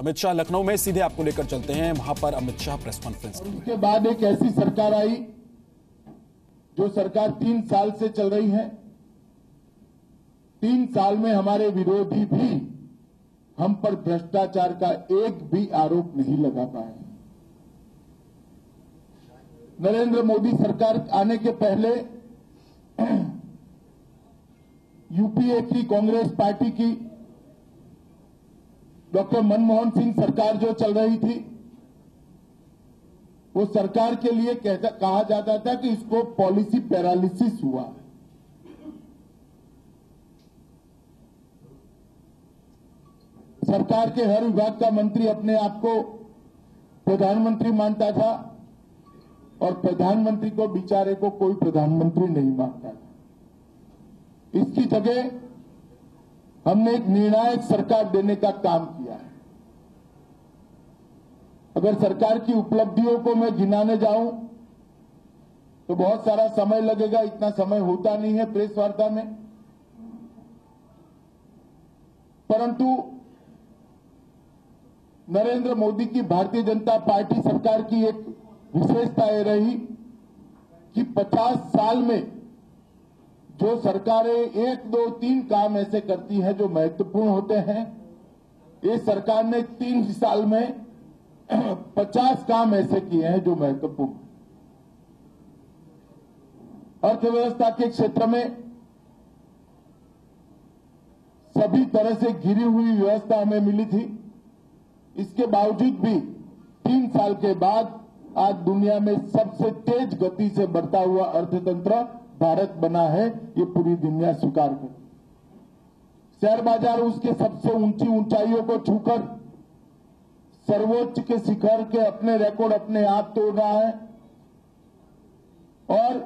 अमित शाह लखनऊ में, सीधे आपको लेकर चलते हैं वहां पर अमित शाह प्रेस कॉन्फ्रेंस। उसके बाद एक ऐसी सरकार आई जो सरकार 3 साल से चल रही है। 3 साल में हमारे विरोधी भी हम पर भ्रष्टाचार का एक भी आरोप नहीं लगा पाए। नरेंद्र मोदी सरकार आने के पहले यूपीए की कांग्रेस पार्टी की डॉक्टर मनमोहन सिंह सरकार जो चल रही थी, वो सरकार के लिए कहा जाता था कि इसको पॉलिसी पैरालिसिस हुआ। सरकार के हर विभाग का मंत्री अपने आप को प्रधानमंत्री मानता था और प्रधानमंत्री को बेचारे को कोई प्रधानमंत्री नहीं मानता था। इसकी जगह हमने एक निर्णायक सरकार देने का काम किया है। अगर सरकार की उपलब्धियों को मैं गिनाने जाऊं तो बहुत सारा समय लगेगा, इतना समय होता नहीं है प्रेस वार्ता में। परंतु नरेंद्र मोदी की भारतीय जनता पार्टी सरकार की एक विशेषता यह रही कि 50 साल में जो सरकारें 1, 2, 3 काम ऐसे करती हैं जो महत्वपूर्ण होते हैं, ये सरकार ने 3 साल में 50 काम ऐसे किए हैं जो महत्वपूर्ण। अर्थव्यवस्था के क्षेत्र में सभी तरह से गिरी हुई व्यवस्था हमें मिली थी। इसके बावजूद भी 3 साल के बाद आज दुनिया में सबसे तेज गति से बढ़ता हुआ अर्थतंत्र भारत बना है, ये पूरी दुनिया स्वीकार करती। शेयर बाजार उसके सबसे ऊंची ऊंचाइयों को छूकर सर्वोच्च के शिखर के अपने रिकॉर्ड अपने आप तोड़ रहा है और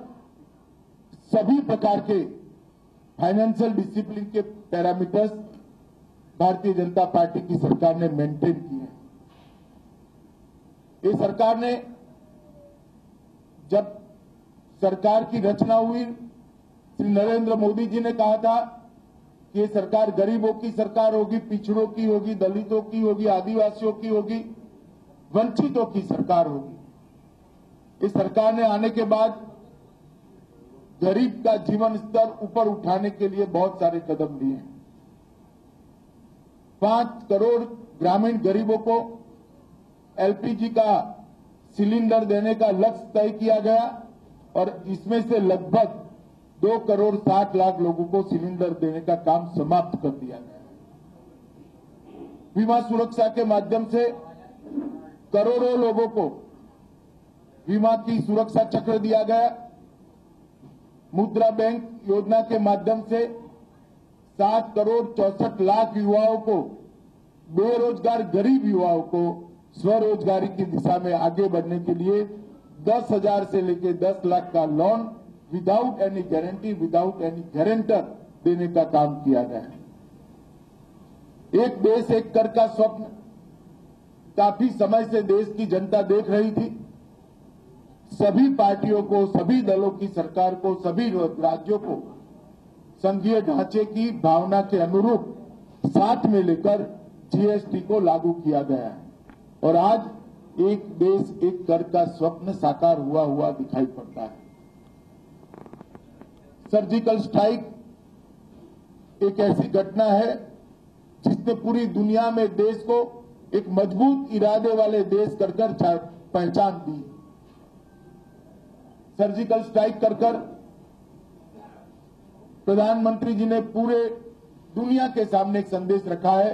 सभी प्रकार के फाइनेंशियल डिसिप्लिन के पैरामीटर्स भारतीय जनता पार्टी की सरकार ने मेंटेन किए हैं। ये सरकार ने, जब सरकार की रचना हुई, श्री नरेंद्र मोदी जी ने कहा था कि ये सरकार गरीबों की सरकार होगी, पिछड़ों की होगी, दलितों की होगी, आदिवासियों की होगी, वंचितों की सरकार होगी। इस सरकार ने आने के बाद गरीब का जीवन स्तर ऊपर उठाने के लिए बहुत सारे कदम लिए हैं। 5 करोड़ ग्रामीण गरीबों को एलपीजी का सिलेंडर देने का लक्ष्य तय किया गया और इसमें से लगभग 2 करोड़ 60 लाख लोगों को सिलेंडर देने का काम समाप्त कर दिया गया। बीमा सुरक्षा के माध्यम से करोड़ों लोगों को बीमा की सुरक्षा चक्र दिया गया। मुद्रा बैंक योजना के माध्यम से 7 करोड़ 64 लाख युवाओं को, बेरोजगार गरीब युवाओं को स्वरोजगारी की दिशा में आगे बढ़ने के लिए 10,000 से लेकर 10 लाख का loan without any guarantee, without any guarantor देने का काम किया गया है। एक देश एक कर का स्वप्न काफी समय से देश की जनता देख रही थी। सभी पार्टियों को, सभी दलों की सरकार को, सभी राज्यों को संघीय ढांचे की भावना के अनुरूप साथ में लेकर जीएसटी को लागू किया गया है और आज एक देश एक कर का स्वप्न साकार हुआ दिखाई पड़ता है। सर्जिकल स्ट्राइक एक ऐसी घटना है जिसने पूरी दुनिया में देश को एक मजबूत इरादे वाले देश कर पहचान दी। सर्जिकल स्ट्राइक कर प्रधानमंत्री जी ने पूरे दुनिया के सामने एक संदेश रखा है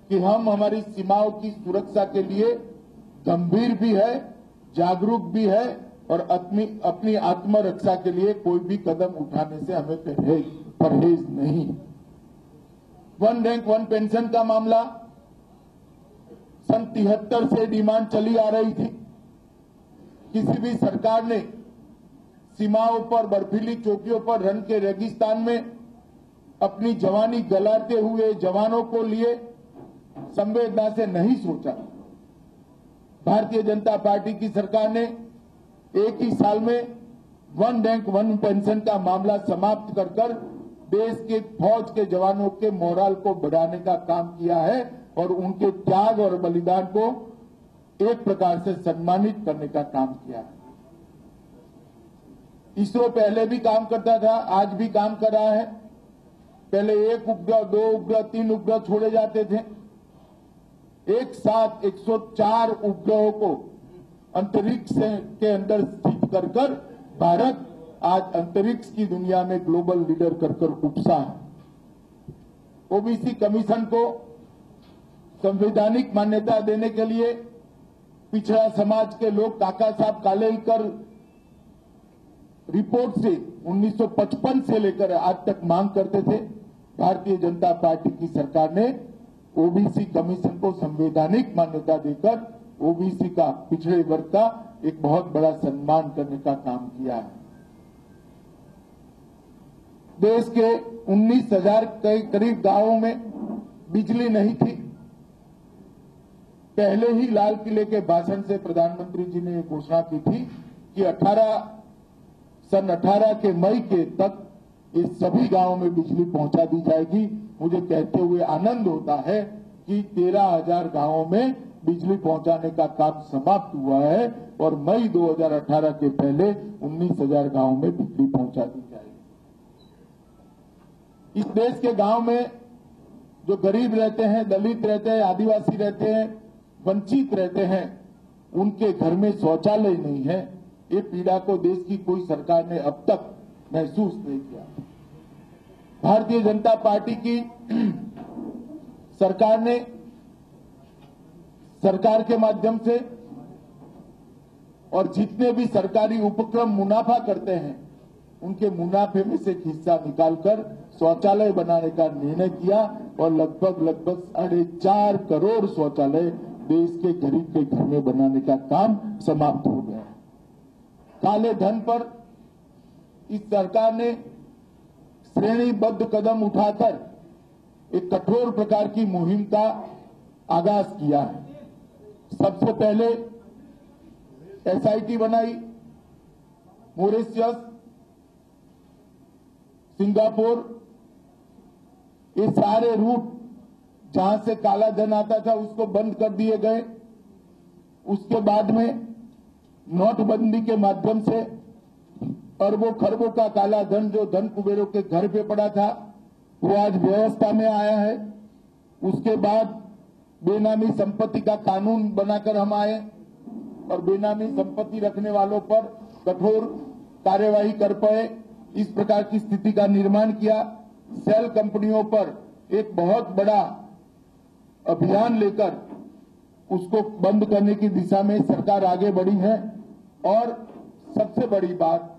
कि हम हमारी सीमाओं की सुरक्षा के लिए गंभीर भी है, जागरूक भी है और अपनी आत्मरक्षा के लिए कोई भी कदम उठाने से हमें परहेज नहीं। 1 रैंक 1 पेंशन का मामला सन 73 से डिमांड चली आ रही थी। किसी भी सरकार ने सीमाओं पर, बर्फीली चौकियों पर, रण के रेगिस्तान में अपनी जवानी गलाते हुए जवानों को लिए संवेदना से नहीं सोचा। भारतीय जनता पार्टी की सरकार ने एक ही साल में 1 रैंक 1 पेंशन का मामला समाप्त कर देश के फौज के जवानों के मोराल को बढ़ाने का काम किया है और उनके त्याग और बलिदान को एक प्रकार से सम्मानित करने का काम किया है। इसरो पहले भी काम करता था, आज भी काम कर रहा है। पहले 1 उपग्रह, 2 उपग्रह, 3 उपग्रह छोड़े जाते थे। एक साथ 104 उपग्रहों को अंतरिक्ष के अंदर स्थित कर भारत आज अंतरिक्ष की दुनिया में ग्लोबल लीडर कर उपसा है। ओबीसी कमीशन को संवैधानिक मान्यता देने के लिए पिछड़ा समाज के लोग काका साहब कालेलकर रिपोर्ट से 1955 से लेकर आज तक मांग करते थे। भारतीय जनता पार्टी की सरकार ने ओबीसी कमीशन को संवैधानिक मान्यता देकर ओबीसी का, पिछड़े वर्ग का एक बहुत बड़ा सम्मान करने का काम किया है। देश के 19,000 के करीब गांवों में बिजली नहीं थी। पहले ही लाल किले के भाषण से प्रधानमंत्री जी ने घोषणा की थी कि सन 18 के मई के तक इस सभी गांवों में बिजली पहुंचा दी जाएगी। मुझे कहते हुए आनंद होता है कि 13,000 गांवों में बिजली पहुंचाने का काम समाप्त हुआ है और मई 2018 के पहले 19,000 गांवों में बिजली पहुंचा दी जाएगी। इस देश के गांव में जो गरीब रहते हैं, दलित रहते हैं, आदिवासी रहते हैं, वंचित रहते हैं, उनके घर में शौचालय नहीं है। ये पीड़ा को देश की कोई सरकार ने अब तक महसूस नहीं किया। भारतीय जनता पार्टी की सरकार ने सरकार के माध्यम से और जितने भी सरकारी उपक्रम मुनाफा करते हैं, उनके मुनाफे में से हिस्सा निकालकर शौचालय बनाने का निर्णय किया और लगभग 4.5 करोड़ शौचालय देश के गरीब के घर में बनाने का काम समाप्त हो गया। काले धन पर इस सरकार ने श्रेणीबद्ध कदम उठाकर एक कठोर प्रकार की मुहिम का आगाज किया है। सबसे पहले एसआईटी बनाई। मॉरिशस, सिंगापुर, ये सारे रूट जहां से काला धन आता था उसको बंद कर दिए गए। उसके बाद में नोटबंदी के माध्यम से अरबों खरबों का काला धन जो धन कुबेरों के घर पे पड़ा था वो आज व्यवस्था में आया है। उसके बाद बेनामी संपत्ति का कानून बनाकर हम आए और बेनामी संपत्ति रखने वालों पर कठोर कार्यवाही कर पाए। इस प्रकार की स्थिति का निर्माण किया। सेल कंपनियों पर एक बहुत बड़ा अभियान लेकर उसको बंद करने की दिशा में सरकार आगे बढ़ी है। और सबसे बड़ी बात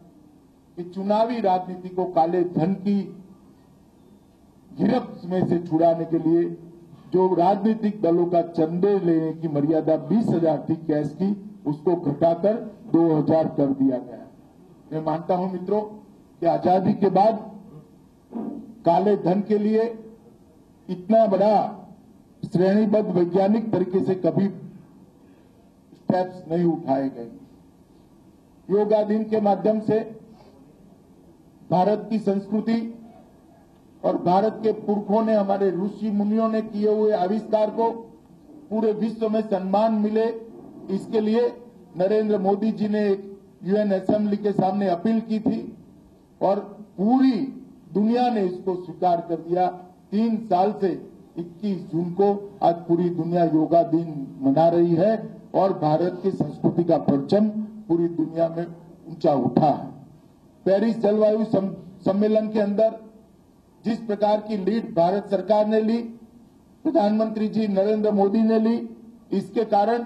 कि चुनावी राजनीति को काले धन की गिरफ्त में से छुड़ाने के लिए जो राजनीतिक दलों का चंदे लेने की मर्यादा 20,000 थी कैश की, उसको घटाकर 2,000 कर दिया गया। मैं मानता हूं मित्रों कि आजादी के बाद काले धन के लिए इतना बड़ा श्रेणीबद्ध वैज्ञानिक तरीके से कभी स्टेप्स नहीं उठाए गए। योगा दिन के माध्यम से भारत की संस्कृति और भारत के पुरखों ने, हमारे ऋषि मुनियों ने किए हुए आविष्कार को पूरे विश्व में सम्मान मिले, इसके लिए नरेंद्र मोदी जी ने एक यूएन असेंबली के सामने अपील की थी और पूरी दुनिया ने इसको स्वीकार कर दिया। 3 साल से 21 जून को आज पूरी दुनिया योगा दिन मना रही है और भारत की संस्कृति का परचम पूरी दुनिया में ऊंचा उठा है। पेरिस जलवायु सम्मेलन के अंदर जिस प्रकार की लीड भारत सरकार ने ली, प्रधानमंत्री जी नरेंद्र मोदी ने ली, इसके कारण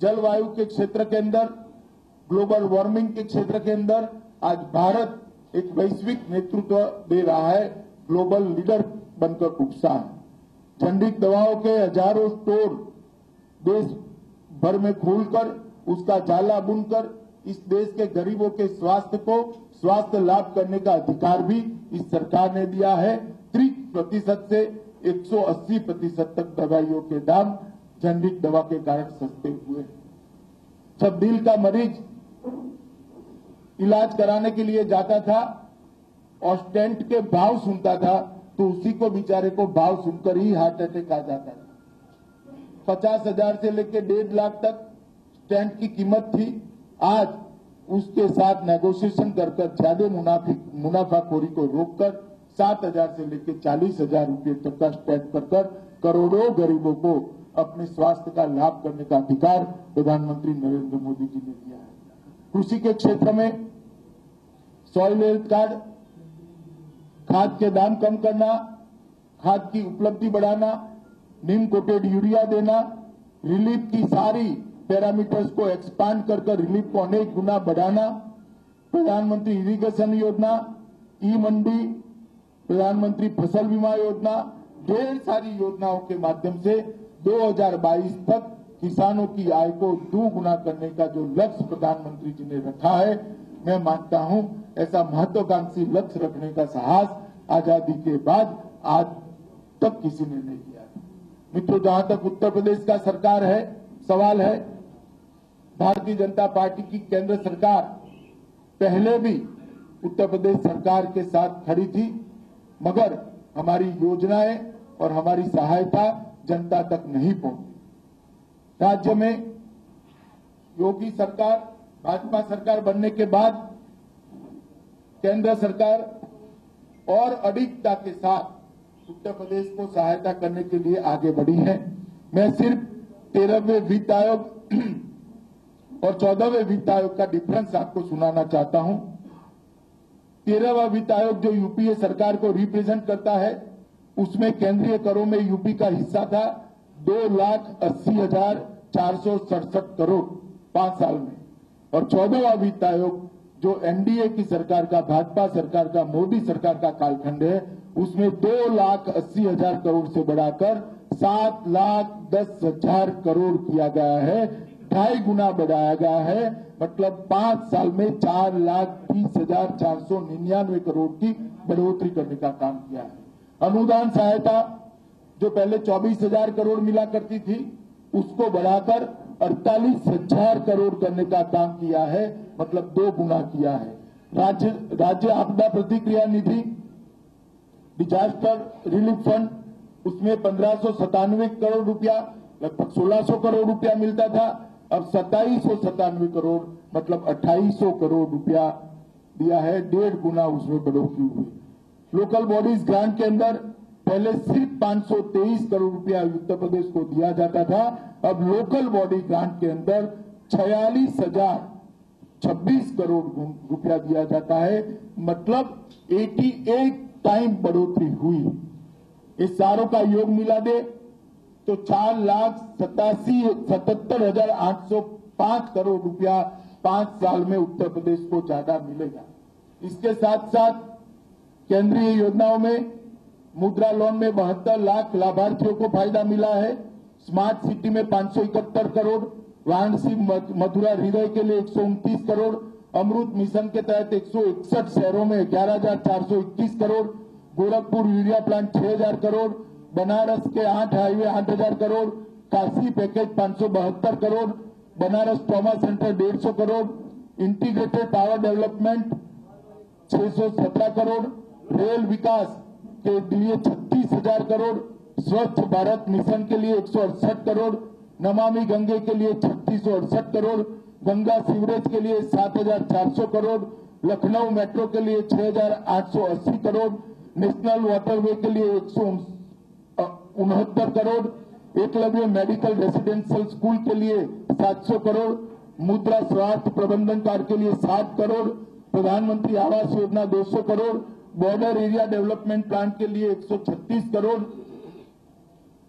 जलवायु के क्षेत्र के अंदर, ग्लोबल वार्मिंग के क्षेत्र के अंदर आज भारत एक वैश्विक नेतृत्व दे रहा है, ग्लोबल लीडर बनकर उभरा है। जेनेरिक दवाओं के हजारों स्टोर देश भर में खोलकर उसका जाला बुनकर इस देश के गरीबों के स्वास्थ्य लाभ करने का अधिकार भी इस सरकार ने दिया है। 30% से 180% तक दवाइयों के दाम जेनेरिक दवा के कारण सस्ते हुए। जब दिल का मरीज इलाज कराने के लिए जाता था और स्टेंट के भाव सुनता था तो उसी को बेचारे को भाव सुनकर ही हार्ट अटैक आ जाता था। 50,000 से लेकर 1.5 लाख तक स्टैंड की कीमत थी। आज उसके साथ नेगोशिएशन कर ज्यादा मुनाफाखोरी को रोककर 7,000 से लेकर 40,000 रुपये तक का स्टैंड कर करोड़ों गरीबों को अपने स्वास्थ्य का लाभ करने का अधिकार प्रधानमंत्री नरेंद्र मोदी जी ने दिया है। कृषि के क्षेत्र में सॉइल हेल्थ कार्ड, खाद के दाम कम करना, खाद की उपलब्धि बढ़ाना, नीम कोटेड यूरिया देना, रिलीफ की सारी पैरामीटर्स को एक्सपांड कर रिलीफ को अनेक गुना बढ़ाना, प्रधानमंत्री इरिगेशन योजना, ई मंडी, प्रधानमंत्री फसल बीमा योजना, ढेर सारी योजनाओं के माध्यम से 2022 तक किसानों की आय को दोगुना करने का जो लक्ष्य प्रधानमंत्री जी ने रखा है, मैं मानता हूं ऐसा महत्वाकांक्षी लक्ष्य रखने का साहस आजादी के बाद आज तक किसी ने नहीं किया। मित्रों, जहां तक उत्तर प्रदेश का सरकार है, सवाल है, भारतीय जनता पार्टी की केंद्र सरकार पहले भी उत्तर प्रदेश सरकार के साथ खड़ी थी, मगर हमारी योजनाएं और हमारी सहायता जनता तक नहीं पहुंची। राज्य में योगी सरकार, भाजपा सरकार बनने के बाद केंद्र सरकार और अडिगता के साथ उत्तर प्रदेश को सहायता करने के लिए आगे बढ़ी है। मैं सिर्फ 13वें वित्त आयोग और 14वें वित्त आयोग का डिफरेंस आपको सुनाना चाहता हूं। 13वां वित्त आयोग जो यूपीए सरकार को रिप्रेजेंट करता है, उसमें केंद्रीय करों में यूपी का हिस्सा था 2,80,467 करोड़ 5 साल में, और 14वां वित्त आयोग जो एनडीए की सरकार का, भाजपा सरकार का, मोदी सरकार का कालखंड है, उसमें 2,80,000 करोड़ से बढ़ाकर 7,10,000 करोड़ किया गया है, 2.5 गुना बढ़ाया गया है। मतलब 5 साल में 4,30,499 करोड़ की बढ़ोतरी करने का काम किया है। अनुदान सहायता जो पहले 24,000 करोड़ मिला करती थी, उसको बढ़ाकर 48,000 करोड़ करने का काम किया है, मतलब 2 गुना किया है। राज्य आपदा प्रतिक्रिया निधि, डिजास्टर रिलीफ फंड, उसमें 1,597 करोड़ रुपया, लगभग 1,600 करोड़ रुपया मिलता था, अब 2,797 करोड़ मतलब 2,800 करोड़ रुपया दिया है, 1.5 गुना उसमें बढ़ोतरी हुई। लोकल बॉडीज ग्रांट के अंदर पहले सिर्फ 523 करोड़ रुपया उत्तर प्रदेश को दिया जाता था, अब लोकल बॉडी ग्रांट के अंदर 46,026 करोड़ रुपया दिया जाता है, मतलब 88 टाइम बढ़ोतरी हुई। इस सारों का योग मिला दे तो 4,77,805 करोड़ रुपया 5 साल में उत्तर प्रदेश को ज्यादा मिलेगा। इसके साथ साथ केंद्रीय योजनाओं में मुद्रा लोन में 72 लाख लाभार्थियों को फायदा मिला है। स्मार्ट सिटी में 571 करोड़, वाराणसी मथुरा हृदय के लिए 129 करोड़, अमृत मिशन के तहत 161 शहरों में 11,421 करोड़, गोरखपुर यूरिया प्लांट 6,000 करोड़, बनारस के 8 highway 8,000 crore, Kashi package 572 crore, Banaras trauma centre 150 crore, integrated power development 617 crore, rail विकास के लिए 36,000 करोड़, स्वच्छ भारत मिशन के लिए 168 करोड़, नमामि गंगे के लिए 3668 करोड़, गंगा सीवरेज के लिए 7,400 करोड़, लखनऊ मेट्रो के लिए 6,880 करोड़, नेशनल वाटरवे के लिए 169 crore, Eklavya medical residential school के लिए 700 करोड़, मुद्रा स्वास्थ्य प्रबंधन कार्ड के लिए 60 करोड़, प्रधानमंत्री Awas Yojana 200 crore, border area development plan के लिए 136 करोड़।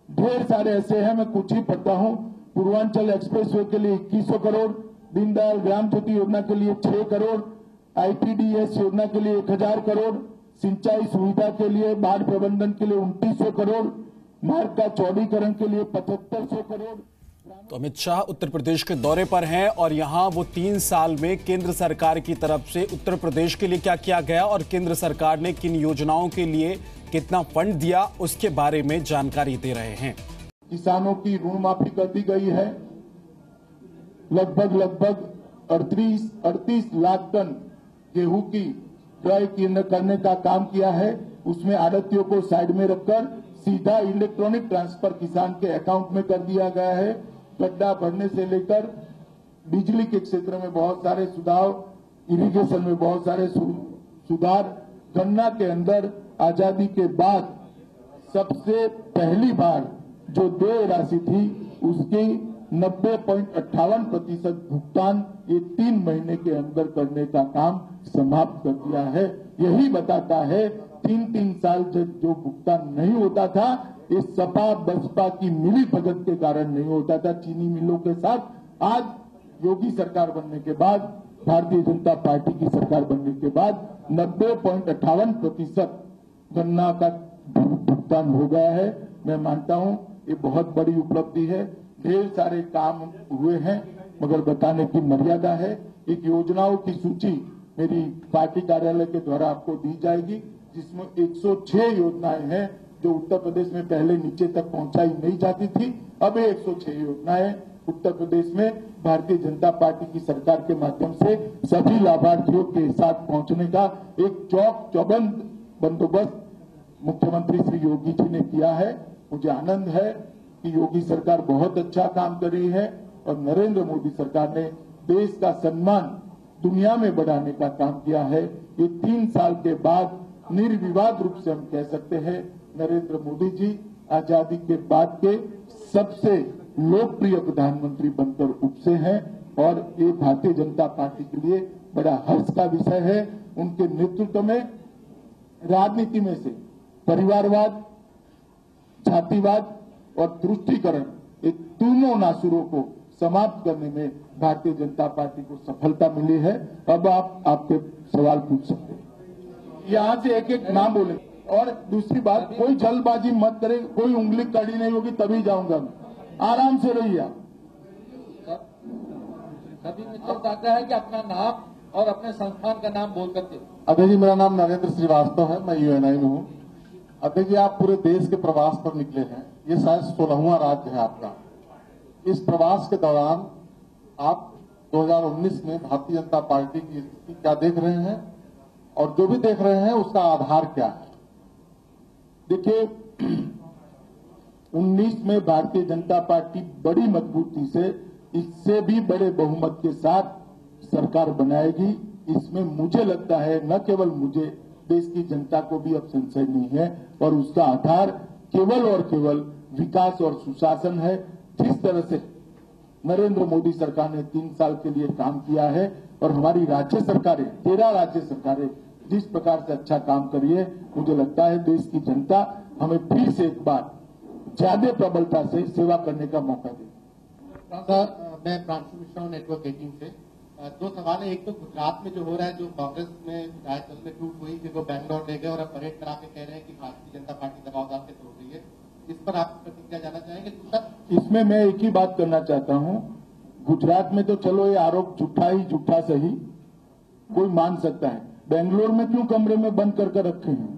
ढेर सारे ऐसे हैं, मैं कुछ ही पढ़ता हूं। पूर्वांचल एक्सप्रेसवे के लिए 2100 करोड़, दीनदयाल ग्राम ज्योति योजना के लिए 6 करोड़, आईटीडीएस योजना के लिए 1,000 करोड़, सिंचाई सुविधा के लिए, बाढ़ प्रबंधन के लिए 2,900 करोड़, मार्ग का चौड़ीकरण के लिए 7,500 करोड़। तो अमित शाह उत्तर प्रदेश के दौरे पर हैं और यहां वो 3 साल में केंद्र सरकार की तरफ से उत्तर प्रदेश के लिए क्या किया गया और केंद्र सरकार ने किन योजनाओं के लिए कितना फंड दिया, उसके बारे में जानकारी दे रहे हैं। किसानों की ऋण माफी कर दी गई है, लगभग 38 लाख टन गेहूं की क्रय करने का काम किया है। उसमें आड़तियों को साइड में रखकर सीधा इलेक्ट्रॉनिक ट्रांसफर किसान के अकाउंट में कर दिया गया है। गड्ढा भरने से लेकर बिजली के क्षेत्र में बहुत सारे सुधार, इरिगेशन में बहुत सारे सुधार, गन्ना के अंदर आजादी के बाद सबसे पहली बार जो देय राशि थी उसकी 90.58% भुगतान ये 3 महीने के अंदर करने का काम समाप्त कर दिया है। यही बताता है 3 साल जो भुगतान नहीं होता था, ये सपा बसपा की मिली भगत के कारण नहीं होता था चीनी मिलों के साथ। आज योगी सरकार बनने के बाद, भारतीय जनता पार्टी की सरकार बनने के बाद 90.58% गन्ना का भुगतान हो गया है। मैं मानता हूं ये बहुत बड़ी उपलब्धि है। ढेर सारे काम हुए हैं मगर बताने की मर्यादा है। एक योजनाओं की सूची मेरी पार्टी कार्यालय के द्वारा आपको दी जाएगी, जिसमें 106 योजनाएं हैं जो उत्तर प्रदेश में पहले नीचे तक पहुंचाई नहीं जाती थी। अब 106 योजनाएं उत्तर प्रदेश में भारतीय जनता पार्टी की सरकार के माध्यम से सभी लाभार्थियों के साथ पहुंचने का एक चौक चौबंद बंदोबस्त मुख्यमंत्री श्री योगी जी ने किया है। मुझे आनंद है कि योगी सरकार बहुत अच्छा काम कर रही है और नरेंद्र मोदी सरकार ने देश का सम्मान दुनिया में बढ़ाने का काम किया है। ये 3 साल के बाद निर्विवाद रूप से हम कह सकते हैं नरेंद्र मोदी जी आजादी के बाद के सबसे लोकप्रिय प्रधानमंत्री बनकर उपसे हैं और ये भारतीय जनता पार्टी के लिए बड़ा हर्ष का विषय है। उनके नेतृत्व में राजनीति में से परिवारवाद, जातिवाद और तुष्टीकरण, ये तीनों नासुरों को समाप्त करने में भारतीय जनता पार्टी को सफलता मिली है। अब आप आपके सवाल पूछ सकते हैं। यहां से एक एक नाम बोले। और दूसरी बात, कोई जल्दबाजी मत करे, कोई उंगली कड़ी नहीं होगी तभी जाऊंगा मैं। आराम से रहिए आप। सभी मित्रों चाहता है कि अपना नाम और अपने संस्थान का नाम बोल करके। अध्यक्ष जी, मेरा नाम नरेंद्र श्रीवास्तव है, मैं यूएनआई में हूँ। अध्यक्ष जी, आप पूरे देश के प्रवास पर निकले हैं, ये शायद 16वां राज्य है आपका। इस प्रवास के दौरान आप 2019 में भारतीय जनता पार्टी की स्थिति क्या देख रहे हैं और जो भी देख रहे हैं उसका आधार क्या है? देखिए, 19 में भारतीय जनता पार्टी बड़ी मजबूती से, इससे भी बड़े बहुमत के साथ सरकार बनाएगी। इसमें मुझे लगता है, न केवल मुझे, देश की जनता को भी अब संशय नहीं है और उसका आधार केवल और केवल विकास और सुशासन है। जिस तरह से नरेंद्र मोदी सरकार ने 3 साल के लिए काम किया है और हमारी राज्य सरकारें, 13 राज्य सरकारें जिस प्रकार से अच्छा काम करी है, मुझे लगता है देश की जनता हमें फिर से एक बार ज्यादा प्रबलता से सेवा करने का मौका दे। सर, मैं प्रांशु मिश्रा हूं नेटवर्क 18 से। 2 सवाल है। एक तो गुजरात में जो हो रहा है, जो कांग्रेस में राजदल में टूट हुई थी, वो बैंगलोर ले गए और अब परेड करा के कह रहे हैं कि भारतीय जनता पार्टी दबाव डाल के तोड़ रही है। इस पर आप प्रतिक्रिया जाना चाहेंगे? इसमें मैं एक ही बात करना चाहता हूं, गुजरात में तो चलो ये आरोप झूठा ही झूठा सही कोई मान सकता है, बेंगलोर में क्यों कमरे में बंद करके रखे हैं?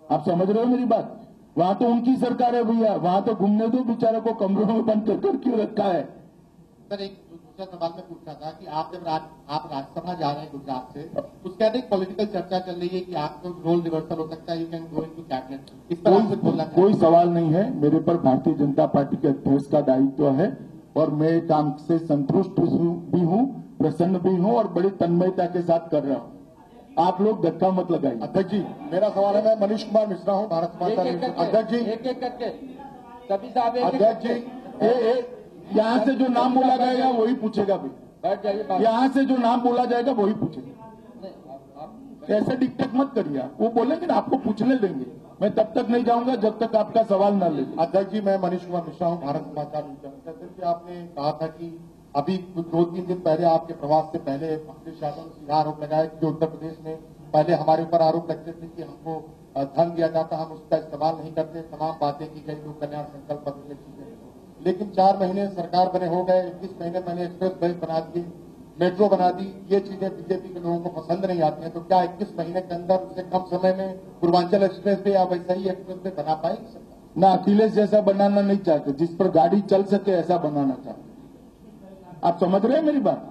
आप समझ रहे हो मेरी बात? वहां तो उनकी सरकार है भैया, वहां तो घूमने दो, बेचारे को कमरों में बंद कर क्यों रखा है? सर, एक दूसरा सवाल मैं पूछ रहा था कि आप जब आप राज्यसभा जा रहे हैं गुजरात से, उसके बाद एक पॉलिटिकल चर्चा चल रही है कि आपको रोल रिवर्सल हो सकता है, you can go into cabinet. इस पर आपसे बोलना कोई सवाल नहीं है। मेरे पर भारतीय जनता पार्टी के अध्यक्ष का दायित्व है और मैं काम से संतुष्ट भी हूं, प्रसन्न भी हूं और बड़ी तन्मयता के साथ कर रहा हूं। आप लोग धक्का मत लगाइए। अध्यक्ष जी, मेरा सवाल है, मैं मनीष कुमार मिश्रा हूँ, भारत समाचार। अध्यक्ष जी, एक एक करके सभी साहब। अध्यक्ष जी, यहाँ से जो नाम बोला जाएगा वही पूछेगा भाई। बैठ जाइए। यहाँ से जो नाम बोला जाएगा वही पूछेगा। ऐसे डिक्टेट मत करिए। वो बोलेंगे ना, आपको पूछने देंगे। मैं तब तक नहीं जाऊंगा जब तक आपका सवाल न ले। अध्यक्ष जी, मैं मनीष कुमार मिश्रा हूँ, भारत समाचार। आपने कहा था कि अभी कुछ 2-3 दिन पहले आपके प्रवास से पहले अखिलेश यादव ने सीधा आरोप लगाया कि उत्तर प्रदेश में पहले हमारे ऊपर आरोप लगते थे कि हमको धन दिया जाता, हम उसका इस्तेमाल नहीं करते, तमाम बातें की गई, लोक कल्याण संकल्प पत्र में चीजें। लेकिन 4 महीने सरकार बने हो गए, 21 महीने मैंने एक्सप्रेस वे बना दिए, मेट्रो बना दी। ये चीजें बीजेपी के लोगों को पसंद नहीं आती हैं, तो क्या 21 महीने के अंदर उससे कम समय में पूर्वांचल एक्सप्रेस वे या वैसा ही एक्सप्रेस वे बना पाएंगे? ना अखिलेश जैसा बनाना नहीं चाहते, जिस पर गाड़ी चल सके ऐसा बनाना चाहते। आप समझ रहे हैं मेरी बात?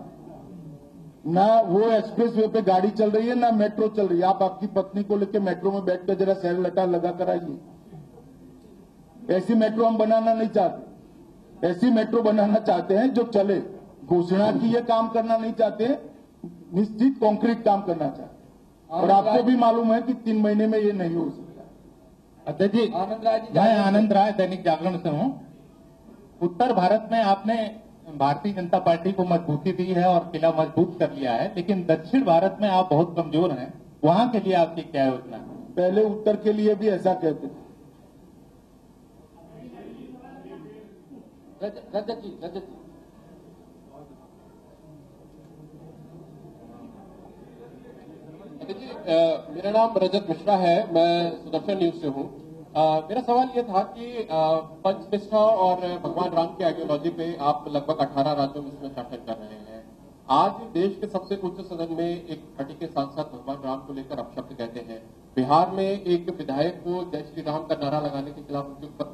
ना वो एक्सप्रेस वे पे गाड़ी चल रही है, ना मेट्रो चल रही है। आप आपकी पत्नी को लेकर मेट्रो में बैठकर जरा सैर लटा लगा कर आइए। ऐसी मेट्रो हम बनाना नहीं चाहते। ऐसी मेट्रो बनाना चाहते हैं जो चले। घोषणा की ये काम करना नहीं चाहते हैं, निश्चित कॉन्क्रीट काम करना चाहते हैं। और आपको भी मालूम है कि 3 महीने में ये नहीं हो सकता। अध्यक्ष जी, आनंद राय जी, मैं आनंद राय दैनिक जागरण से हूँ। उत्तर भारत में आपने भारतीय जनता पार्टी को मजबूती दी है और किला मजबूत कर लिया है, लेकिन दक्षिण भारत में आप बहुत कमजोर हैं। वहां के लिए आपकी क्या योजना है? पहले उत्तर के लिए भी ऐसा कहते थे। रजत जी। देखिए, मेरा नाम रजत मिश्रा है, मैं सुदर्शन न्यूज से हूँ। मेरा सवाल ये था कि पंचनिष्ठा और भगवान राम की आइडियोलॉजी पे आप लगभग 18 राज्यों में इसमें शासन कर रहे हैं। आज देश के सबसे उच्च सदन में एक पार्टी के सांसद भगवान राम को लेकर अपशब्द कहते हैं। बिहार में एक विधायक को जय श्री राम का नारा लगाने के खिलाफ उनके ऊपर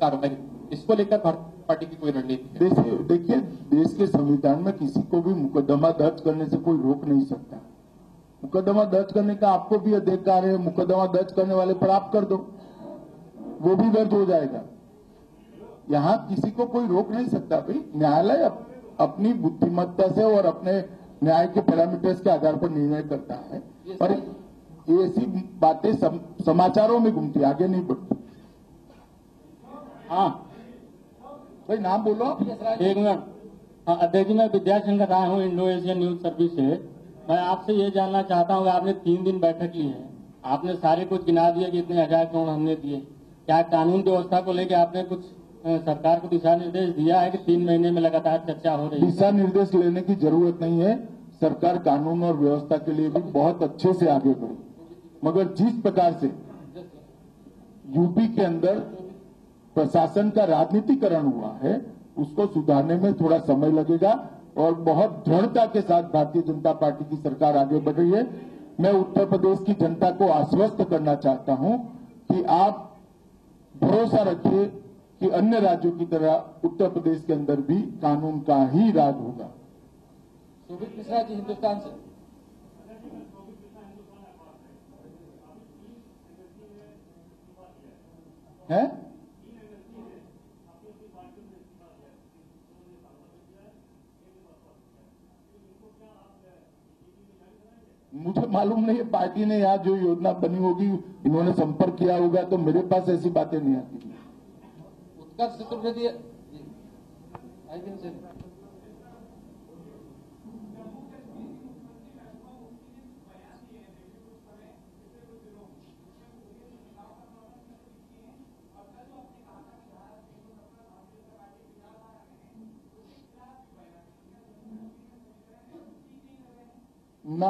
कार्रवाई, इसको लेकर भारतीय पार्टी की कोई रणनीति है? देखिए, देश के संविधान में किसी को भी मुकदमा दर्ज करने से कोई रोक नहीं सकता। मुकदमा दर्ज करने का आपको भी अधिकार है। मुकदमा दर्ज करने वाले पर आप कर दो, वो भी दर्ज हो जाएगा। यहाँ किसी को कोई रोक नहीं सकता। भाई, न्यायालय अपनी बुद्धिमत्ता से और अपने न्याय के पैरामीटर्स के आधार पर निर्णय करता है। पर ऐसी बातें समाचारों में घूमती, आगे नहीं बढ़ती। हाँ भाई, नाम बोलो। एक मिनट। हाँ अध्यक्ष जी, मैं विद्याशंकर राय हूँ, इंडो एशियन न्यूज सर्विस से। मैं आपसे ये जानना चाहता हूँ कि आपने 3 दिन बैठक ली है, आपने सारे कुछ गिना दिया कि इतने 1000 करोड़ हमने दिए। क्या कानून व्यवस्था को लेकर आपने कुछ सरकार को दिशा निर्देश दिया है कि 3 महीने में लगातार चर्चा हो रही है? दिशा निर्देश लेने की जरूरत नहीं है। सरकार कानून और व्यवस्था के लिए भी बहुत अच्छे से आगे बढ़ी, मगर जिस प्रकार से यूपी के अंदर प्रशासन का राजनीतिकरण हुआ है, उसको सुधारने में थोड़ा समय लगेगा और बहुत दृढ़ता के साथ भारतीय जनता पार्टी की सरकार आगे बढ़ रही है। मैं उत्तर प्रदेश की जनता को आश्वस्त करना चाहता हूं कि आप भरोसा रखिए कि अन्य राज्यों की तरह उत्तर प्रदेश के अंदर भी कानून का ही राज होगा। सुमित मिश्रा जी, हिंदुस्तान से। है मुझे मालूम नहीं है, पार्टी ने यहाँ जो योजना बनी होगी, इन्होंने संपर्क किया होगा, तो मेरे पास ऐसी बातें नहीं आती। उत्कर्ष चतुर्वेदी, ना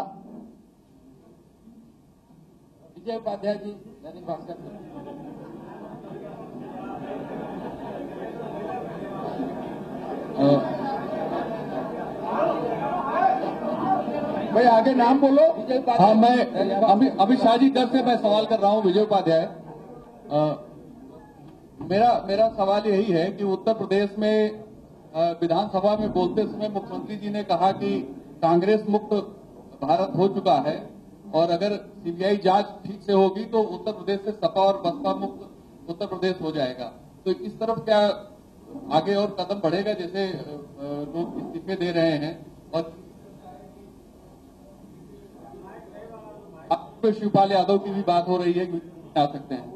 विजय उपाध्याय जी, दैनिक भास्कर। भाई आगे नाम बोलो। विजय उपाध्याय। हाँ, मैं अमित शाह जी दर से मैं सवाल कर रहा हूँ, विजय उपाध्याय। मेरा सवाल यही है कि उत्तर प्रदेश में विधानसभा में बोलते समय मुख्यमंत्री जी ने कहा कि कांग्रेस मुक्त भारत हो चुका है और अगर सीबीआई जांच ठीक से होगी तो उत्तर प्रदेश से सपा और बसपा मुक्त उत्तर प्रदेश हो जाएगा। तो इस तरफ क्या आगे और कदम बढ़ेगा, जैसे लोग इस्तीफे दे रहे हैं? और अब शिवपाल यादव की भी बात हो रही है कि आ सकते हैं?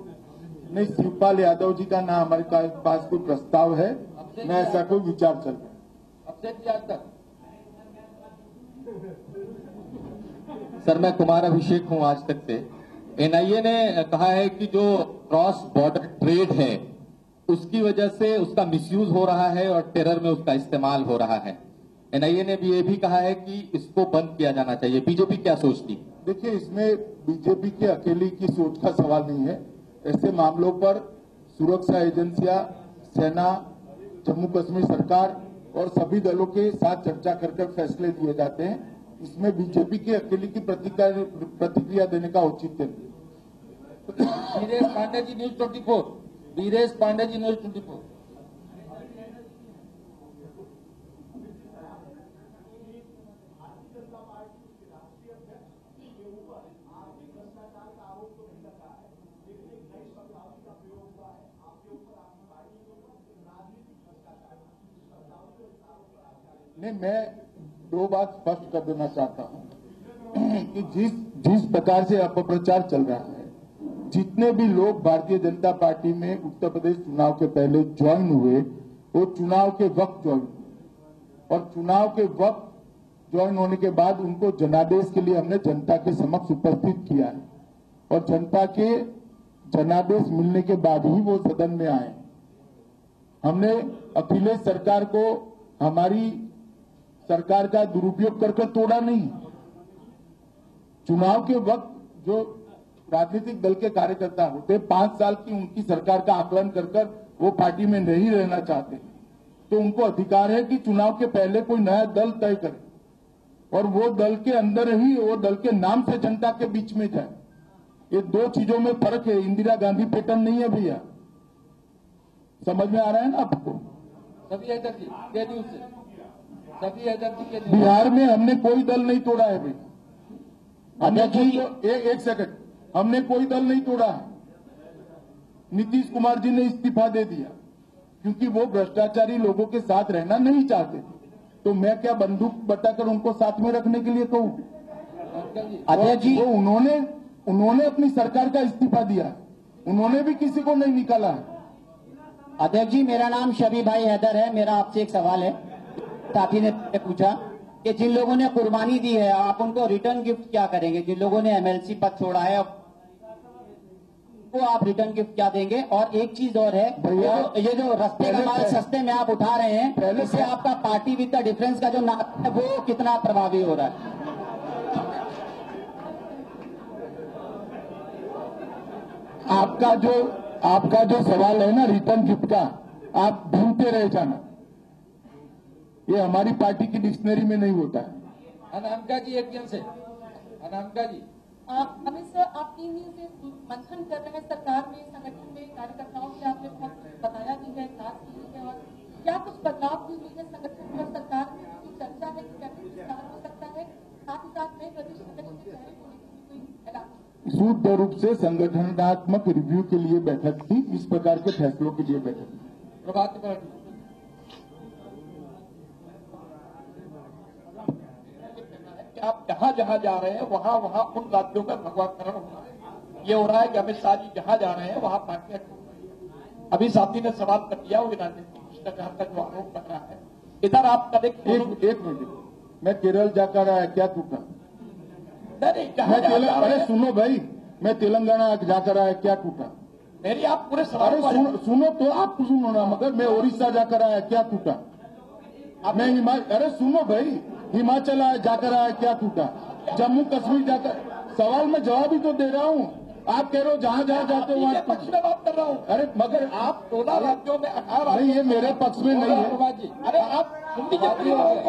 नहीं, शिवपाल यादव जी का ना हमारे पास कोई प्रस्ताव है, न ऐसा कोई विचार चल रहा है। अब से आज तक सर, मैं कुमार अभिषेक हूं, आज तक से। एनआईए ने कहा है कि जो क्रॉस बॉर्डर ट्रेड है उसकी वजह से उसका मिसयूज हो रहा है और टेरर में उसका इस्तेमाल हो रहा है। एनआईए ने भी ये भी कहा है कि इसको बंद किया जाना चाहिए। बीजेपी क्या सोचती? देखिए, इसमें बीजेपी के अकेले की सोच का सवाल नहीं है। ऐसे मामलों पर सुरक्षा एजेंसियां, सेना, जम्मू कश्मीर सरकार और सभी दलों के साथ चर्चा कर फैसले लिए जाते हैं। इसमें बीजेपी के अकेले की प्रतिक्रिया देने का औचित्य नहीं। वीरेश पांडे जी न्यूज 24। वीरेश पांडे जी न्यूज 24। नहीं, मैं दो बात स्पष्ट कर देना चाहता हूं कि जिस प्रकार से अपप्रचार चल रहा है, जितने भी लोग भारतीय जनता पार्टी में उत्तर प्रदेश चुनाव के पहले ज्वाइन हुए, वो चुनाव के वक्त ज्वाइन हुए और चुनाव के वक्त ज्वाइन होने के बाद उनको जनादेश के लिए हमने जनता के समक्ष उपस्थित किया है और जनता के जनादेश मिलने के बाद ही वो सदन में आए। हमने अखिलेश सरकार को हमारी सरकार का दुरुपयोग कर तोड़ा नहीं। चुनाव के वक्त जो राजनीतिक दल के कार्यकर्ता होते 5 साल की उनकी सरकार का आकलन कर वो पार्टी में नहीं रहना चाहते, तो उनको अधिकार है कि चुनाव के पहले कोई नया दल तय करे और वो दल के अंदर ही वो दल के नाम से जनता के बीच में जाए। ये दो चीजों में फर्क है। इंदिरा गांधी पैटर्न नहीं है भैया। समझ में आ रहा है ना आपको? सभी हैदर जी के न्यूज से, सभी हैदर जी के न्यूज। बिहार में हमने कोई दल नहीं तोड़ा है भाई। हमने एक सेकंड, हमने कोई दल नहीं तोड़ा है। नीतीश कुमार जी ने इस्तीफा दे दिया क्योंकि वो भ्रष्टाचारी लोगों के साथ रहना नहीं चाहते। तो मैं क्या बंदूक बताकर उनको साथ में रखने के लिए कहूं? अध्यक्ष जी, उन्होंने अपनी सरकार का इस्तीफा दिया, उन्होंने भी किसी को नहीं निकाला है। अध्यक्ष जी, मेरा नाम शबी भाई हैदर है। मेरा आपसे एक सवाल है। साथी ने पूछा कि जिन लोगों ने कुर्बानी दी है, आप उनको रिटर्न गिफ्ट क्या करेंगे? जिन लोगों ने एमएलसी पद छोड़ा है, वो आप रिटर्न गिफ्ट क्या देंगे? और एक चीज और है, ये जो रास्ते का माल सस्ते में आप उठा रहे हैं, इससे आपका पार्टी विद द डिफरेंस का जो नारा है वो कितना प्रभावी हो रहा है? आपका जो सवाल है ना रिटर्न गिफ्ट का, आप ढूंढते रह जाना। ये हमारी पार्टी की डिक्शनरी में नहीं होता है। अनामिका जी एक जन से, अनामिका जी। अमित सर, आप 3 दिन से मंथन कर रहे हैं सरकार में, संगठन में, कार्यकर्ताओं से आपने बहुत बताया भी है, क्लास की है, और क्या कुछ बदलाव भी हुई है संगठन पर? सरकार में की चर्चा है कि कैसे विस्तार हो सकता है, साथ ही साथ नए प्रदेश संगठन के चेहरे होने की कोई ऐलान? शुद्ध रूप से संगठनात्मक रिव्यू के लिए बैठक थी, इस प्रकार के फैसलों के लिए बैठक थी। प्रभात त्रिपाठी। आप जहां जहां जा रहे हैं वहां वहां उन राज्यों में भगवाकरण हो रहा है। ये हो रहा है कि अमित शाह जी जहां जा रहे हैं वहां पार्टियां टूट रही है। अभी साथी ने सवाल कर दिया, वो राजनीतिक भ्रष्टाचार का जो आरोप लग रहा है, इधर आप करें एक मिनट, मैं केरल जाकर आया, क्या टूटा? अरे सुनो भाई, मैं तेलंगाना जाकर आया, क्या टूटा? मेरी आप पूरे सवाल सुनो तो आप सुनो ना, मगर मैं उड़ीसा जाकर आया, क्या टूटा? मैं अरे सुनो भाई, हिमाचल जाकर आया, क्या टूटा? जम्मू कश्मीर जाकर, सवाल में जवाब ही तो दे रहा हूँ। आप कह रहे हो जहां जहां जाते हो वहां पक्ष में बात कर रहा हूँ। अरे मगर आप 16 राज्यों में 18 नहीं, ये मेरे पक्ष में नहीं है। अरे आप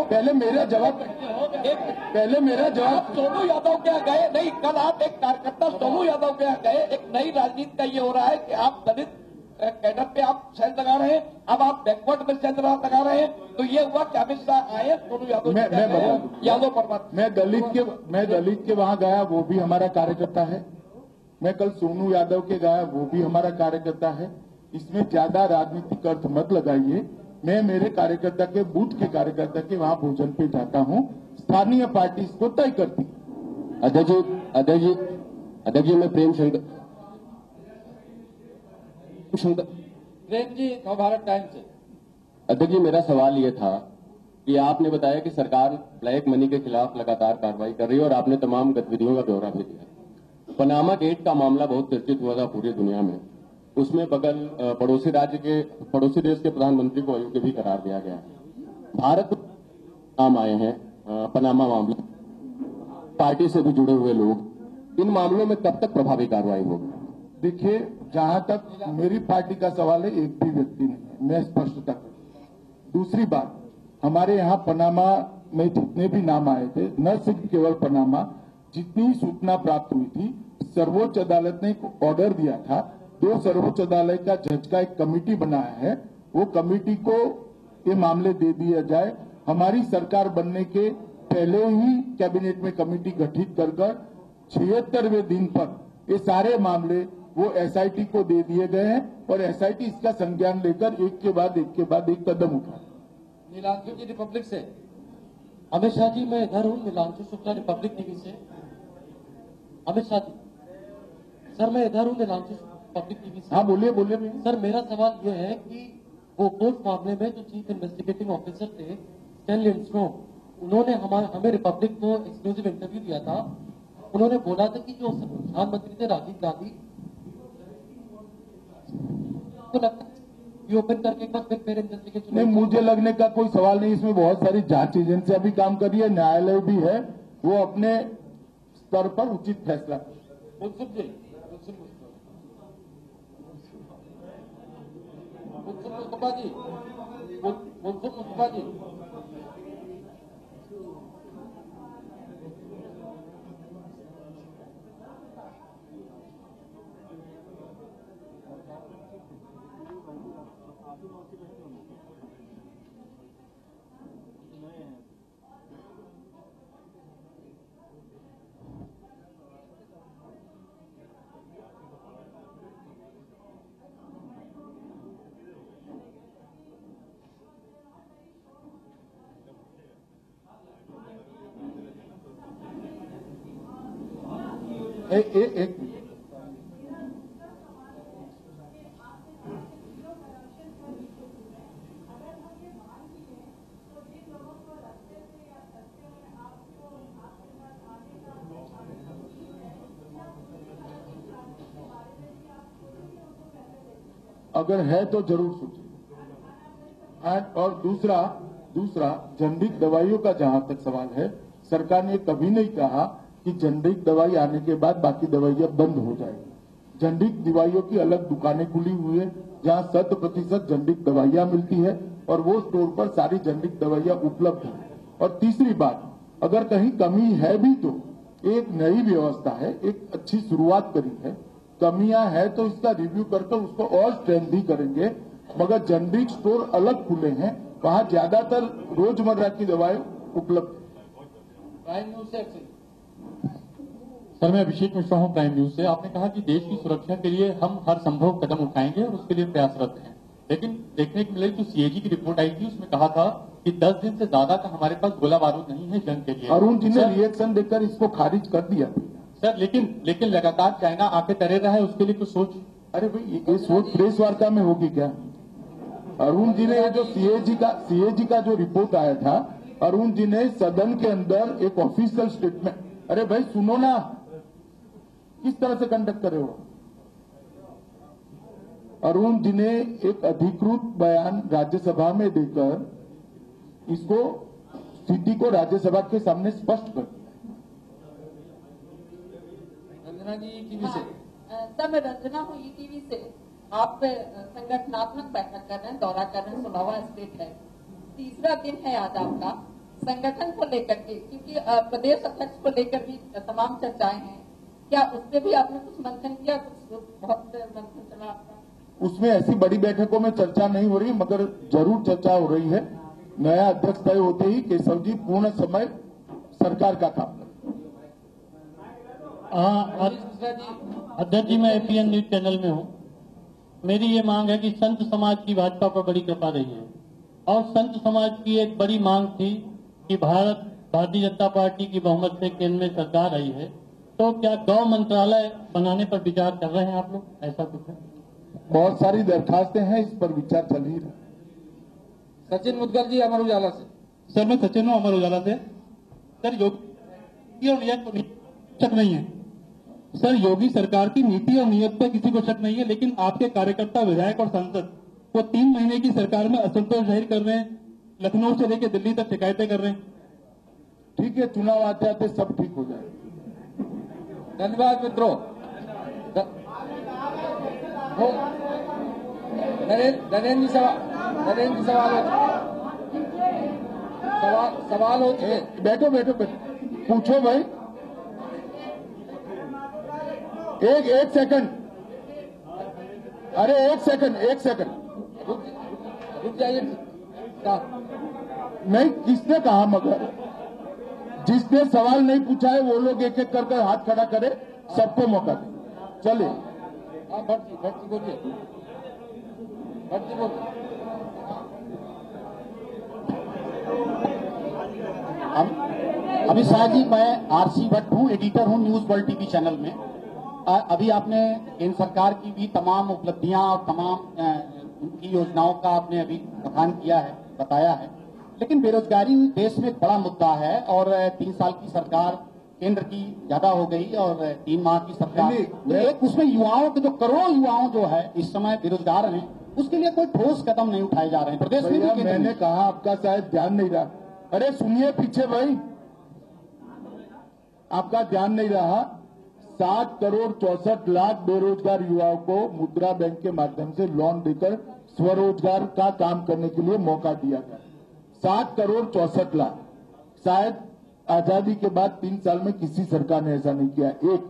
पहले मेरा जवाब सोनू यादव के यहाँ गए नहीं? कल आप एक कार्यकर्ता सोनू यादव के यहाँ गए। एक नई राजनीति का ये हो रहा है कि आप दलित कैडर पे आप सेल लगा रहे हैं, अब आप बैकवर्ड में सेल लगा रहे हैं। तो ये हुआ कि अमित शाह आए, सोनू यादव यादव परमात्मा। मैं दलित के वहां गया, वो भी हमारा कार्यकर्ता है। मैं कल सोनू यादव के गया, वो भी हमारा कार्यकर्ता है। इसमें ज्यादा राजनीतिक अर्थ मत लगाइए। मैं मेरे कार्यकर्ता के बूथ के कार्यकर्ता के वहां भोजन पे जाता हूं, स्थानीय पार्टी इसको तय करती। अध्यक्ष जी, मैं प्रेम शंकर जी नवभारत टाइम से। अध्यक्ष जी, मेरा सवाल ये था कि आपने बताया कि सरकार ब्लैक मनी के खिलाफ लगातार कार्रवाई कर रही है और आपने तमाम गतिविधियों का ब्यौरा भी दिया। पनामा गेट का मामला बहुत चर्चित हुआ था पूरी दुनिया में। उसमें पड़ोसी देश के प्रधानमंत्री को अयोग्य भी करार दिया गया है। भारत नाम आए हैं पनामा मामले, पार्टी से भी जुड़े हुए लोग। इन मामलों में कब तक प्रभावी कार्रवाई होगी? देखिए, जहां तक मेरी पार्टी का सवाल है, एक भी व्यक्ति नहीं है, मैं स्पष्टता करूं। दूसरी बात, हमारे यहाँ पनामा में जितने भी नाम आए थे, न सिर्फ केवल पनामा, जितनी सूचना प्राप्त हुई थी, सर्वोच्च अदालत ने एक ऑर्डर दिया था, तो सर्वोच्च अदालत का जज का एक कमेटी बनाया है, वो कमेटी को ये मामले दे दिया जाए। हमारी सरकार बनने के पहले ही कैबिनेट में कमेटी गठित कर 76वें दिन पर ये सारे मामले वो एसआईटी को दे दिए गए हैं और एसआईटी इसका संज्ञान लेकर एक के बाद एक कदम उठा। नीलांशु जी रिपब्लिक से। अमित शाह जी, मैं इधर हूँ, नीलांशु शुक्ला रिपब्लिक टीवी से। अमित शाह जी, सर मैं इधर हूँ, नीलांशु पब्लिक टीवी से। हाँ बोलिए बोलिए। सर मेरा सवाल यह है कि वो कोर्ट मामले में जो चीफ इन्वेस्टिगेटिंग ऑफिसर थे स्टैन लिंडस्ट्रॉम, उन्होंने हमें रिपब्लिक को एक्सक्लूसिव इंटरव्यू दिया था। उन्होंने बोला था कि जो प्रधानमंत्री थे राजीव गांधी को लगता है ओपन करके एक बार फिर इन्वेस्टिगेशन। नहीं, मुझे लगने का कोई सवाल नहीं। इसमें बहुत सारी जांच एजेंसियां भी काम कर रही है, न्यायालय भी है, वो अपने स्तर पर उचित फैसला करे। मुस्तफा जी, मुस्तफा जी, एक अगर है तो जरूर सोचिए। और दूसरा जेनरिक दवाइयों का जहां तक सवाल है, सरकार ने कभी नहीं कहा कि जेनरिक दवाई आने के बाद बाकी दवाइयां बंद हो जाएगी। जेनरिक दवाइयों की अलग दुकानें खुली हुई है जहां 100% जेनरिक दवाइयां मिलती है और वो स्टोर पर सारी जेनरिक दवाइयां उपलब्ध है। और तीसरी बात, अगर कहीं कमी है भी तो एक नई व्यवस्था है, एक अच्छी शुरुआत करी है। कमियां है तो इसका रिव्यू करके उसको और स्ट्रेंथी करेंगे, मगर जेनरिक स्टोर अलग खुले हैं, वहां ज्यादातर रोजमर्रा की दवाएं उपलब्ध है। प्राइम न्यूज से सर मैं अभिषेक मिश्रा हूं, प्राइम न्यूज से। आपने कहा कि देश की सुरक्षा के लिए हम हर संभव कदम उठाएंगे और उसके लिए प्रयासरत हैं, लेकिन देखने को मिले जो सीएजी की रिपोर्ट आई थी उसमें कहा था कि 10 दिन से ज्यादा का हमारे पास गोला बारूद नहीं है जंग के लिए। अरुण जी ने रिएक्शन देकर इसको खारिज कर दिया सर, लेकिन लगातार चाइना आके तरे रहा है, उसके लिए कुछ सोच। अरे भाई ये सोच प्रेस वार्ता में होगी क्या? अरुण जी ने जो सीएजी का जो रिपोर्ट आया था, अरुण जी ने सदन के अंदर एक ऑफिशियल स्टेटमेंट, अरे भाई सुनो ना, किस तरह से कंडक्ट करे हो? अरुण जी ने एक अधिकृत बयान राज्यसभा में देकर इसको स्थिति को राज्यसभा के सामने स्पष्ट कर दिया। रंजना जी टीवी से। सर मैं रंजना हूँ ईटीवी से। आप संगठनात्मक बैठक कर रहे हैं, दौरा कर रहे हैं, 16वां स्टेट है, तीसरा दिन है आज आपका। संगठन को लेकर के, क्योंकि प्रदेश अध्यक्ष को लेकर भी तमाम चर्चाएं हैं, क्या उस पर भी आपने कुछ मंथन किया? कुछ बहुत मंथन चला आपका? उसमें ऐसी बड़ी बैठकों में चर्चा नहीं हो रही, मगर जरूर चर्चा हो रही है। नया अध्यक्ष तय होते ही केशव जी पूर्ण समय सरकार का काम करें। अध्यक्ष जी मैं एपीएन न्यूज चैनल में हूँ। मेरी ये मांग है कि संत समाज की भाजपा पर बड़ी कृपा रही है और संत समाज की एक बड़ी मांग थी कि भारतीय जनता पार्टी की बहुमत से केंद्र में सरकार आई है, तो क्या गौ मंत्रालय बनाने पर विचार कर रहे हैं आप लोग? ऐसा कुछ है? बहुत सारी दरखास्तें हैं, इस पर विचार चल ही रहा। सचिन मुद्गल जी अमर उजाला से। सर मैं सचिन हूँ अमर उजाला से। सर योगी और नियत पर शक नहीं है। सर योगी सरकार की नीति और नियत पर किसी को शक नहीं है, लेकिन आपके कार्यकर्ता, विधायक और सांसद वो 3 महीने की सरकार में असंतोष जाहिर कर रहे हैं, लखनऊ से लेकर दिल्ली तक शिकायतें कर रहे हैं। ठीक है, चुनाव आते आते सब ठीक हो जाए। धन्यवाद मित्रों। नरेंद्र जी सवाल हो चुके। बैठो पूछो भाई। एक सेकंड, अरे एक सेकंड रुक जाइए। नहीं, किसने कहा? मगर जिसने सवाल नहीं पूछा है वो लोग एक एक करके हाथ खड़ा करे, सबको मौका दे। चलिए। हाँ, भट्ट जी बोलिए। अमित शाह जी, मैं आरसी भट्ट हूँ, एडिटर हूँ न्यूज वर्ल्ड टीवी चैनल में। अभी आपने केंद्र सरकार की भी तमाम उपलब्धियां और तमाम उनकी योजनाओं का आपने अभी बखान किया है, बताया है, लेकिन बेरोजगारी देश में एक बड़ा मुद्दा है और 3 साल की सरकार केंद्र की ज्यादा हो गई और 3 माह की सरकार, एक उसमें युवाओं के जो करोड़ों युवाओं जो है इस समय बेरोजगार हैं, उसके लिए कोई ठोस कदम नहीं उठाए जा रहे हैं प्रदेश में भी। मैंने कहा आपका शायद ध्यान नहीं रहा। अरे सुनिए पीछे भाई, आपका ध्यान नहीं रहा। 7 करोड़ 64 लाख बेरोजगार युवाओं को मुद्रा बैंक के माध्यम से लोन देकर स्वरोजगार का काम करने के लिए मौका दिया गया। 7 करोड़ 64 लाख। शायद आजादी के बाद 3 साल में किसी सरकार ने ऐसा नहीं किया। एक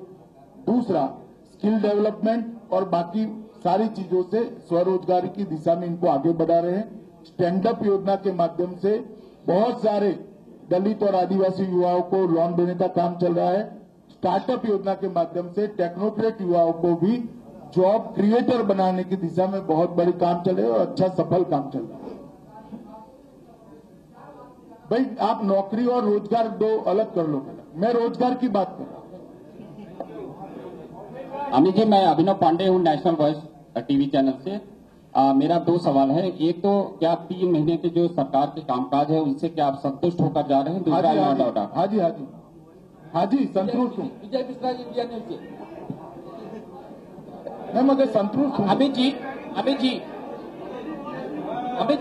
दूसरा, स्किल डेवलपमेंट और बाकी सारी चीजों से स्वरोजगारी की दिशा में इनको आगे बढ़ा रहे हैं। स्टैंड अप योजना के माध्यम से बहुत सारे दलित और आदिवासी युवाओं को लोन देने का काम चल रहा है। स्टार्टअप योजना के माध्यम से टेक्नोक्रेट युवाओं को भी जॉब क्रिएटर बनाने की दिशा में बहुत बड़ी काम चल रहा है और अच्छा सफल काम चल रहा है। भाई आप नौकरी और रोजगार दो अलग कर लो, मैं रोजगार की बात कर रहा हूं। अमित जी, मैं अभिनव पांडे हूं, नेशनल वॉइस टीवी चैनल से। मेरा 2 सवाल है। एक तो क्या 3 महीने के जो सरकार के कामकाज है उनसे क्या आप संतुष्ट होकर जा रहे हैं? दूसरा, हाँ जी संतुष्ट हूँ। विजय मिश्रा जी, इंडिया न्यूज से। मैं मगर संतुष्ट हूँ। अमित जी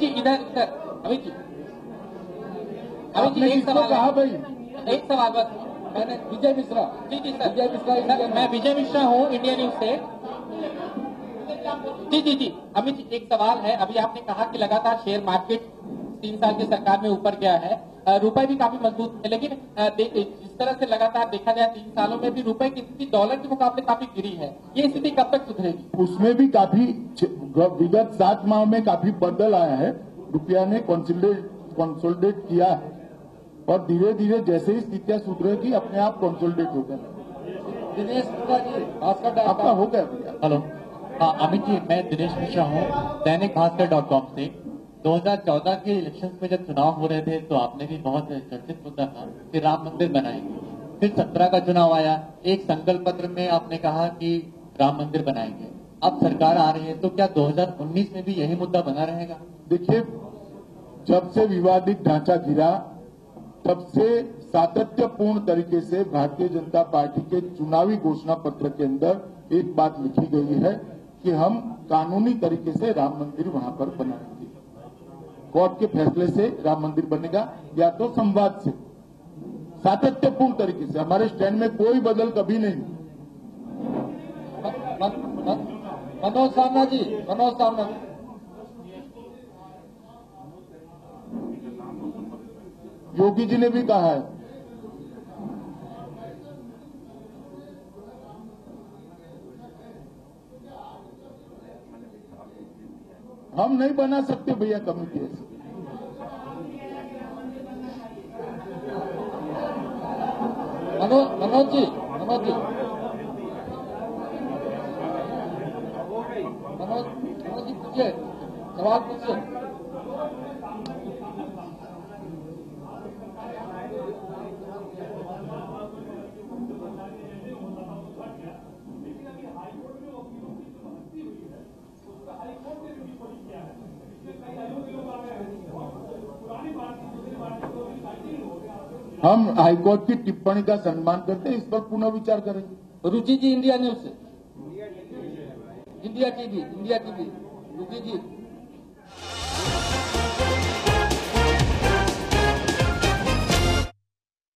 इधर अमित जी एक सवाल कहा भाई, एक सवाल बस। मैंने विजय मिश्रा। जी सर, विजय मिश्रा, मैं विजय मिश्रा हूँ, इंडिया न्यूज से। जी अमित जी, एक सवाल है। अभी आपने कहा कि लगातार शेयर मार्केट 3 साल की सरकार में ऊपर गया है, रुपए भी काफी मजबूत है, लेकिन जिस तरह से लगातार देखा जाए 3 सालों में भी रुपए की स्थिति डॉलर के मुकाबले काफी गिरी है। ये स्थिति कब तक सुधरेगी? उसमें भी काफी विगत 7 माह में काफी बदल आया है। रुपया ने कंसोलिडेट किया है और धीरे धीरे जैसे ही स्थितियां सुधरेगी अपने आप कंसोलिडेट हो जाएगा। दिनेश मिश्रा जी, भास्कर आपका हो गया भैया। हेलो, हाँ अमित जी, मैं दिनेश मिश्रा हूँ, दैनिक भास्कर.com से। 2014 के इलेक्शन में जब चुनाव हो रहे थे तो आपने भी बहुत चर्चित मुद्दा था कि राम मंदिर बनाएंगे। फिर 17 का चुनाव आया, एक संकल्प पत्र में आपने कहा कि राम मंदिर बनाएंगे। अब सरकार आ रही है तो क्या 2019 में भी यही मुद्दा बना रहेगा? देखिए, जब से विवादित ढांचा गिरा तब से सातत्यपूर्ण तरीके से भारतीय जनता पार्टी के चुनावी घोषणा पत्र के अंदर एक बात लिखी गई है कि हम कानूनी तरीके से राम मंदिर वहां पर बनाएंगे। कोर्ट के फैसले से राम मंदिर बनेगा या तो संवाद से, सातत्यपूर्ण तरीके से। हमारे स्टैंड में कोई बदल कभी नहीं। मनोज सामना जी, मनोज सामना। योगी जी ने भी कहा है। हम नहीं बना सकते भैया कमेटी ऐसी। मनोज जी पूछिए, सवाल पूछिए। हम हाईकोर्ट की टिप्पणी का सम्मान करते हैं, इस पर पुनः विचार करेंगे। रुचि जी, इंडिया न्यूज से। इंडिया टीवी रुचि जी।